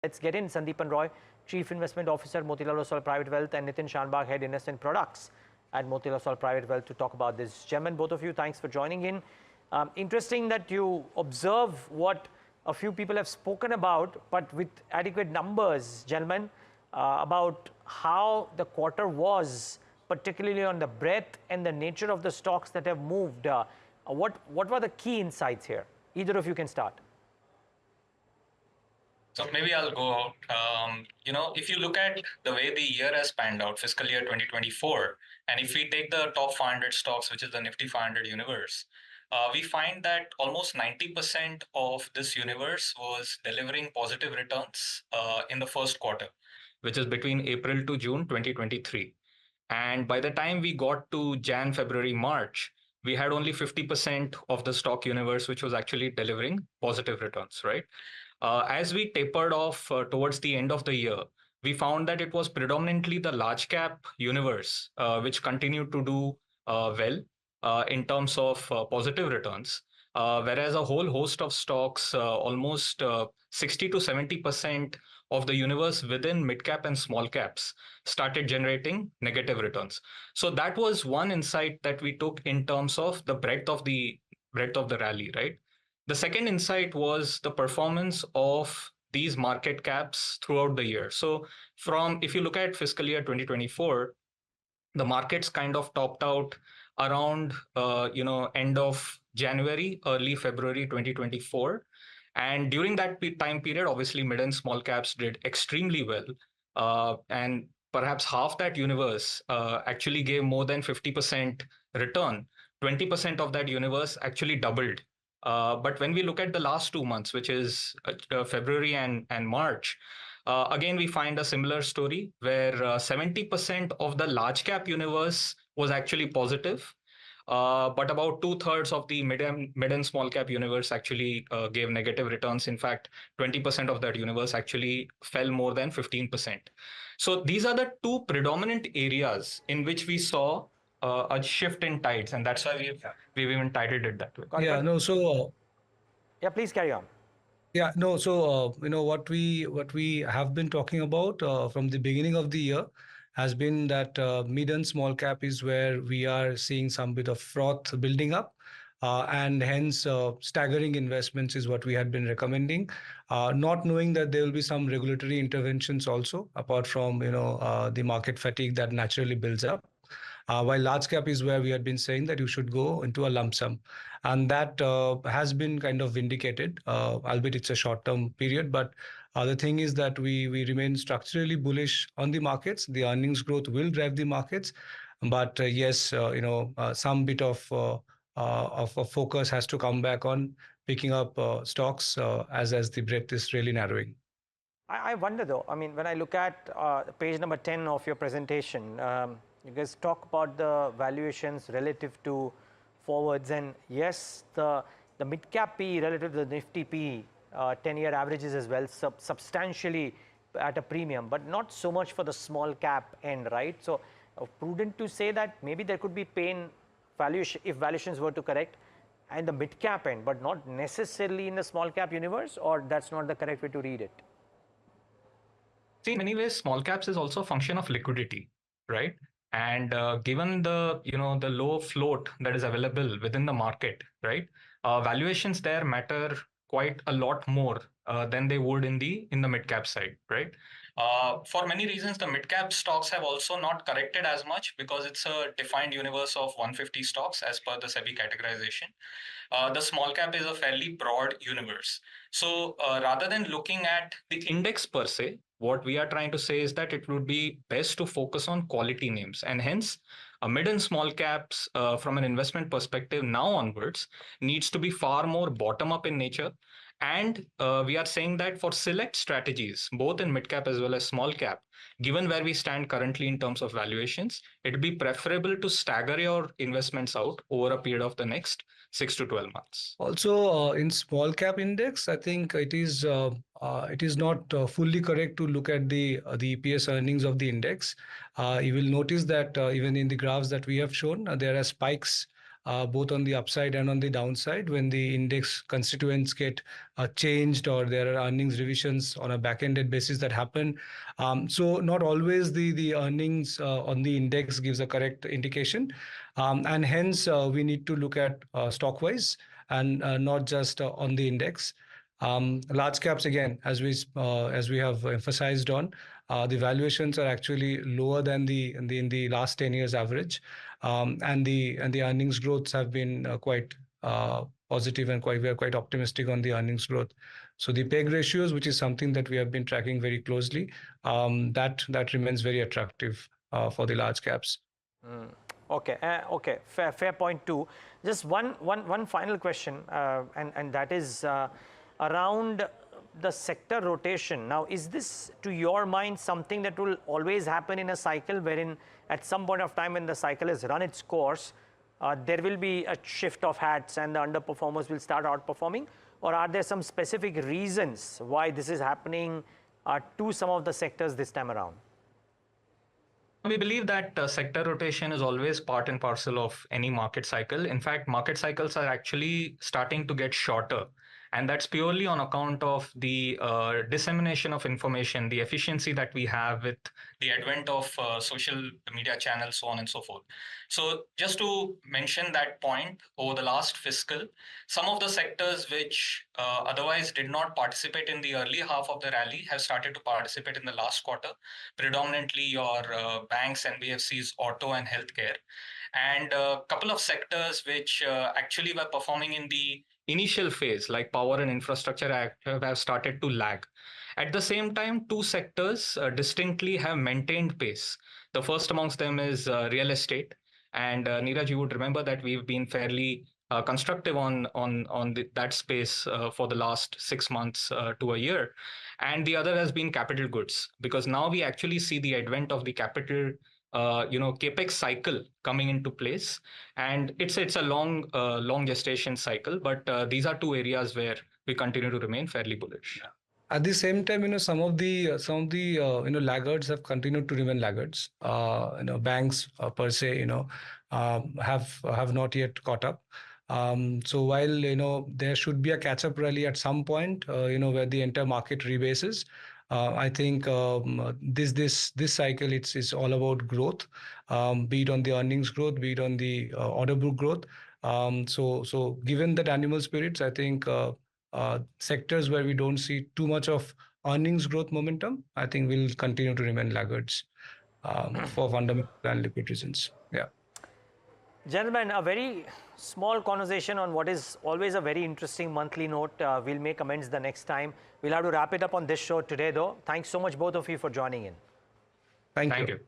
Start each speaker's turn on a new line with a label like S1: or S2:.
S1: Let's get in Sandipan Roy, Chief Investment Officer, Mtilal Oswal Private Wealth, and Nitin Shanbhag, Head Investment Products at Mtilal Oswal Private Wealth to talk about this. Gentlemen, both of you, thanks for joining in. Interesting that you observe what a few people have spoken about, but with adequate numbers, gentlemen, about how the quarter was, particularly on the breadth and the nature of the stocks that have moved. What were the key insights here? Either of you can start.
S2: So maybe I'll go out. If you look at the way the year has panned out, fiscal year 2024, and if we take the top 500 stocks, which is the Nifty 500 universe, we find that almost 90% of this universe was delivering positive returns in the first quarter, which is between April to June 2023. And by the time we got to Jan, February, March, we had only 50% of the stock universe which was actually delivering positive returns, right? As we tapered off towards the end of the year, we found that it was predominantly the large cap universe which continued to do well in terms of positive returns, whereas a whole host of stocks, almost 60 to 70% of the universe within mid cap and small caps started generating negative returns. So that was one insight that we took in terms of the breadth of the rally, right? The second insight was the performance of these market caps throughout the year. So if you look at fiscal year 2024, the markets kind of topped out around, end of January, early February 2024. And during that time period, obviously, mid and small caps did extremely well. And perhaps half that universe actually gave more than 50% return. 20% of that universe actually doubled. But when we look at the last 2 months, which is February and March, again, we find a similar story where 70% of the large cap universe was actually positive. But about 2/3 of the mid and small cap universe actually gave negative returns. In fact, 20% of that universe actually fell more than 15%. So these are the two predominant areas in which we saw a shift in tides, and that's why we've even titled it that way.
S1: Yeah, please carry on.
S3: Yeah, no. So what we have been talking about from the beginning of the year has been that mid and small cap is where we are seeing some bit of froth building up. And hence staggering investments is what we had been recommending, not knowing that there will be some regulatory interventions also, apart from the market fatigue that naturally builds up. While large cap is where we had been saying that you should go into a lump sum. And that has been kind of vindicated, albeit it's a short-term period. But the thing is that we remain structurally bullish on the markets. The earnings growth will drive the markets. But yes, some bit of focus has to come back on picking up stocks as the breadth is really narrowing.
S1: I wonder though, I mean, when I look at page number 10 of your presentation, you guys talk about the valuations relative to forwards, and yes, the mid cap P relative to the Nifty P 10-year averages as well, substantially at a premium, but not so much for the small cap end, right? So prudent to say that maybe there could be pain valuation if valuations were to correct and the mid cap end, but not necessarily in the small cap universe, or that's not the correct way to read it?
S2: See, in many ways, small caps is also a function of liquidity, right? And given the the low float that is available within the market, right, valuations there matter quite a lot more than they would in the mid cap side, right? For many reasons, the mid cap stocks have also not corrected as much because it's a defined universe of 150 stocks as per the SEBI categorization. The small cap is a fairly broad universe. So rather than looking at the index per se, what we are trying to say is that it would be best to focus on quality names, and hence mid and small caps from an investment perspective now onwards needs to be far more bottom up in nature. And we are saying that for select strategies, both in mid cap as well as small cap, given where we stand currently in terms of valuations, it would be preferable to stagger your investments out over a period of the next 6 to 12 months.
S3: Also, in small cap index, I think it is not fully correct to look at the EPS earnings of the index. You will notice that even in the graphs that we have shown, there are spikes both on the upside and on the downside when the index constituents get changed or there are earnings revisions on a back-ended basis that happen. So not always the earnings on the index gives a correct indication, and hence we need to look at stock-wise and not just on the index. Large caps, again, as we have emphasized on, the valuations are actually lower than in the last 10 years average, and the earnings growths have been quite positive, and we are quite optimistic on the earnings growth. So the PEG ratios, which is something that we have been tracking very closely, that remains very attractive for the large caps.
S1: Okay, okay, fair point too. Just one final question, and that is around the sector rotation. Now, is this, to your mind, something that will always happen in a cycle, wherein at some point of time when the cycle has run its course, there will be a shift of hats and the underperformers will start outperforming? Or are there some specific reasons why this is happening to some of the sectors this time around?
S2: We believe that sector rotation is always part and parcel of any market cycle. In fact, market cycles are actually starting to get shorter. And that's purely on account of the dissemination of information, the efficiency that we have with the advent of social media channels, so on and so forth. So just to mention that point, over the last fiscal, some of the sectors which otherwise did not participate in the early half of the rally have started to participate in the last quarter, predominantly your banks, NBFCs, auto and healthcare. And a couple of sectors which actually were performing in the initial phase, like power and infrastructure, have started to lag. At the same time, two sectors distinctly have maintained pace. The first amongst them is real estate. And Neeraj, you would remember that we've been fairly constructive on that space for the last 6 months to a year. And the other has been capital goods, because now we actually see the advent of the capital capex cycle coming into place, and it's a long gestation cycle, but these are two areas where we continue to remain fairly bullish.
S3: At the same time, some of the laggards have continued to remain laggards. Banks per se, have not yet caught up. So while there should be a catch-up rally at some point, where the entire market rebases, I think this cycle it's all about growth, be it on the earnings growth, be it on the order book growth. So given that animal spirits, I think sectors where we don't see too much of earnings growth momentum, I think will continue to remain laggards for fundamental and liquid reasons. Yeah.
S1: Gentlemen, a very small conversation on what is always a very interesting monthly note. We'll make amends the next time. We'll have to wrap it up on this show today, though. Thanks so much, both of you, for joining in.
S3: Thank you.